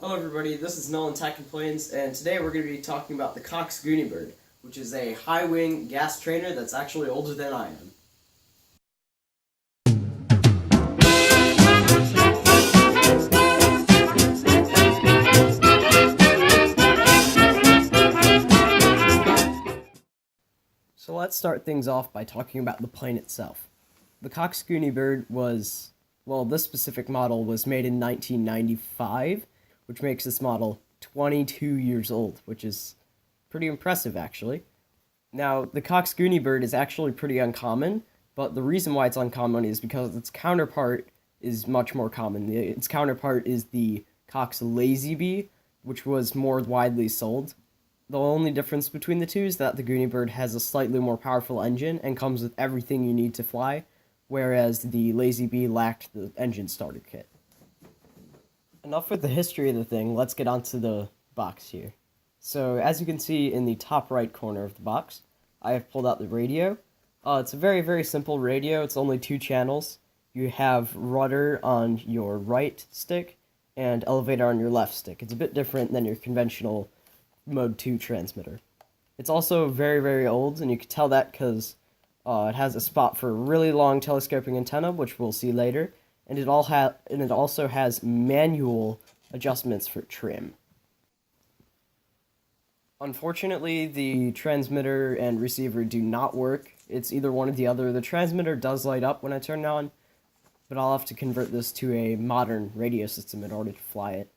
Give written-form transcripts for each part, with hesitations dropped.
Hello everybody, this is Nolan Tech and Planes, and today we're going to be talking about the Cox Gooney Bird, which is a high-wing gas trainer that's actually older than I am. So let's start things off by talking about the plane itself. The Cox Gooney Bird was, well, this specific model was made in 1995, which makes this model 22 years old, which is pretty impressive, actually. Now, the Cox Gooney Bird is actually pretty uncommon, but the reason why it's uncommon is because its counterpart is much more common. Its counterpart is the Cox Lazy Bee, which was more widely sold. The only difference between the two is that the Gooney Bird has a slightly more powerful engine and comes with everything you need to fly, whereas the Lazy Bee lacked the engine starter kit. Enough with the history of the thing, let's get onto the box here. So, as you can see in the top right corner of the box, I have pulled out the radio. It's a very, very simple radio. It's only 2 channels. You have rudder on your right stick and elevator on your left stick. It's a bit different than your conventional Mode 2 transmitter. It's also very, very old, and you can tell that because it has a spot for a really long telescoping antenna, which we'll see later, and it also has manual adjustments for trim. Unfortunately, the transmitter and receiver do not work. It's either one or the other. The transmitter does light up when I turn it on, but I'll have to convert this to a modern radio system in order to fly it.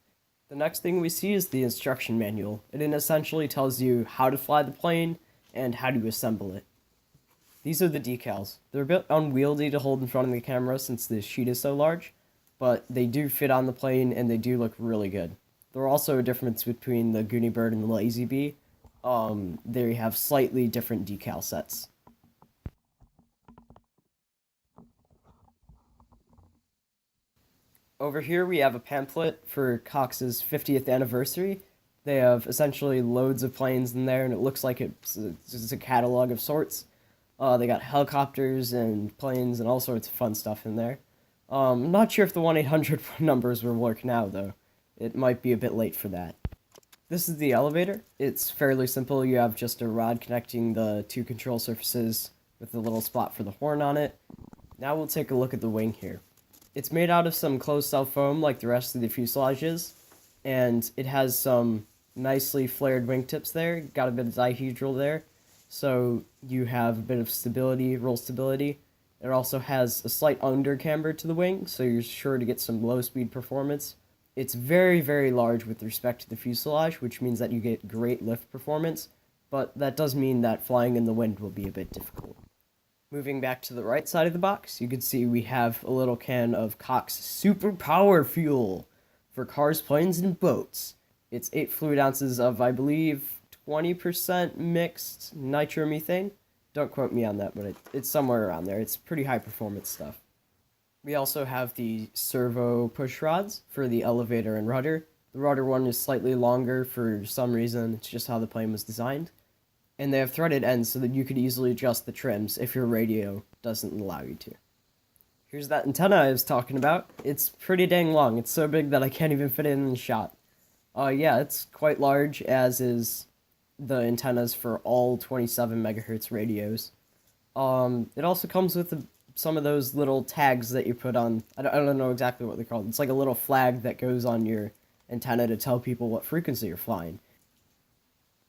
The next thing we see is the instruction manual. It essentially tells you how to fly the plane and how to assemble it. These are the decals. They're a bit unwieldy to hold in front of the camera since the sheet is so large, but they do fit on the plane and they do look really good. There are also a difference between the Gooney Bird and the Lazy Bee. They have slightly different decal sets. Over here we have a pamphlet for Cox's 50th anniversary. They have essentially loads of planes in there, and it looks like it's a catalog of sorts. They got helicopters and planes and all sorts of fun stuff in there. I'm not sure if the 1-800 numbers will work now, though. It might be a bit late for that. This is the elevator. It's fairly simple. You have just a rod connecting the 2 control surfaces with a little spot for the horn on it. Now we'll take a look at the wing here. It's made out of some closed-cell foam like the rest of the fuselage is, and it has some nicely flared wingtips there. Got a bit of dihedral there, so you have a bit of stability, roll stability. It also has a slight under-camber to the wing, so you're sure to get some low-speed performance. It's very, very large with respect to the fuselage, which means that you get great lift performance, but that does mean that flying in the wind will be a bit difficult. Moving back to the right side of the box, you can see we have a little can of Cox Superpower Fuel for cars, planes, and boats. It's 8 fluid ounces of, I believe, 20% mixed nitromethane. Don't quote me on that, but it's somewhere around there. It's pretty high performance stuff. We also have the servo push rods for the elevator and rudder. The rudder one is slightly longer for some reason. It's just how the plane was designed. And they have threaded ends so that you could easily adjust the trims if your radio doesn't allow you to. Here's that antenna I was talking about. It's pretty dang long. It's so big that I can't even fit it in the shot. Yeah, it's quite large, as is the antennas for all 27 megahertz radios. It also comes with some of those little tags that you put on. I don't know exactly what they're called. It's like a little flag that goes on your antenna to tell people what frequency you're flying.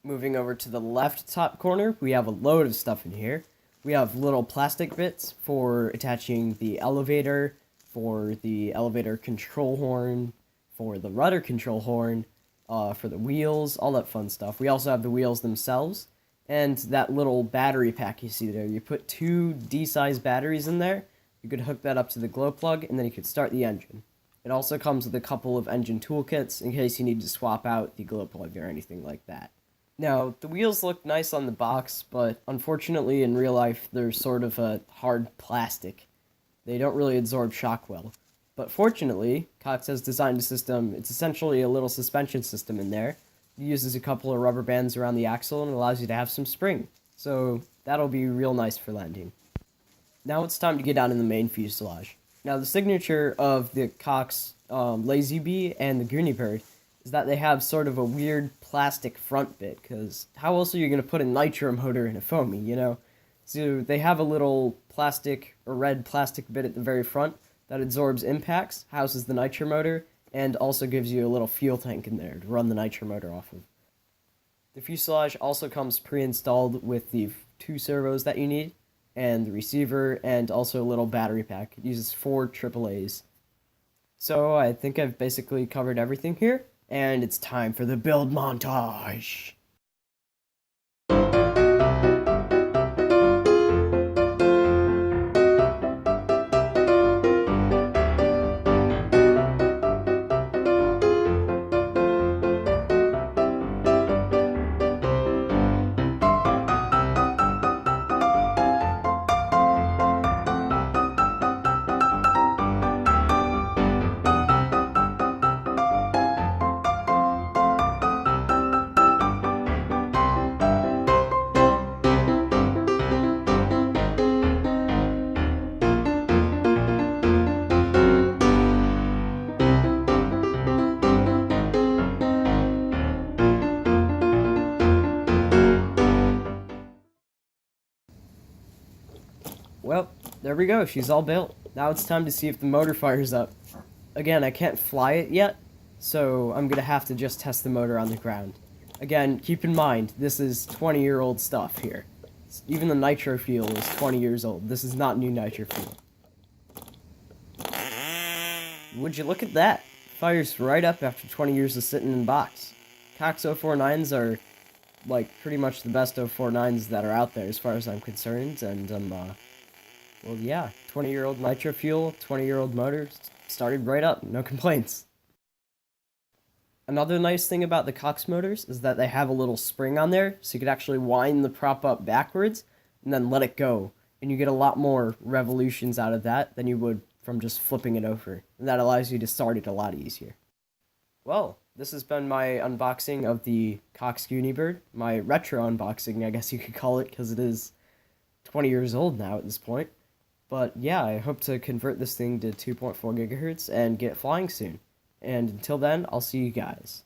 Moving over to the left top corner, we have a load of stuff in here. We have little plastic bits for attaching the elevator, for the elevator control horn, for the rudder control horn, for the wheels, all that fun stuff. We also have the wheels themselves, and that little battery pack you see there. You put 2 D-size batteries in there, you could hook that up to the glow plug, and then you could start the engine. It also comes with a couple of engine toolkits in case you need to swap out the glow plug or anything like that. Now, the wheels look nice on the box, but unfortunately in real life they're sort of a hard plastic. They don't really absorb shock well. But fortunately, Cox has designed a system. It's essentially a little suspension system in there. It uses a couple of rubber bands around the axle and allows you to have some spring. So that'll be real nice for landing. Now it's time to get down in the main fuselage. Now the signature of the Cox Lazy Bee and the Gooney Bird is that they have sort of a weird plastic front bit, because how else are you going to put a nitro motor in a foamy, you know? So they have a little plastic or red plastic bit at the very front that absorbs impacts, houses the nitro motor, and also gives you a little fuel tank in there to run the nitro motor off of. The fuselage also comes pre-installed with the 2 servos that you need, and the receiver, and also a little battery pack. It uses 4 AAAs. So I think I've basically covered everything here, and it's time for the build montage. Well, there we go. She's all built. Now it's time to see if the motor fires up. Again, I can't fly it yet, so I'm going to have to just test the motor on the ground. Again, keep in mind, this is 20-year-old stuff here. Even the nitro fuel is 20 years old. This is not new nitro fuel. Would you look at that? Fires right up after 20 years of sitting in box. Cox 049s are, like, pretty much the best 049s that are out there as far as I'm concerned, and, well, yeah, 20-year-old nitro fuel, 20-year-old motor, started right up, no complaints. Another nice thing about the Cox motors is that they have a little spring on there, so you could actually wind the prop up backwards, and then let it go, and you get a lot more revolutions out of that than you would from just flipping it over, and that allows you to start it a lot easier. Well, this has been my unboxing of the Cox Gooney Bird, my retro unboxing, I guess you could call it, because it is 20 years old now at this point. But yeah, I hope to convert this thing to 2.4 gigahertz and get flying soon. And until then, I'll see you guys.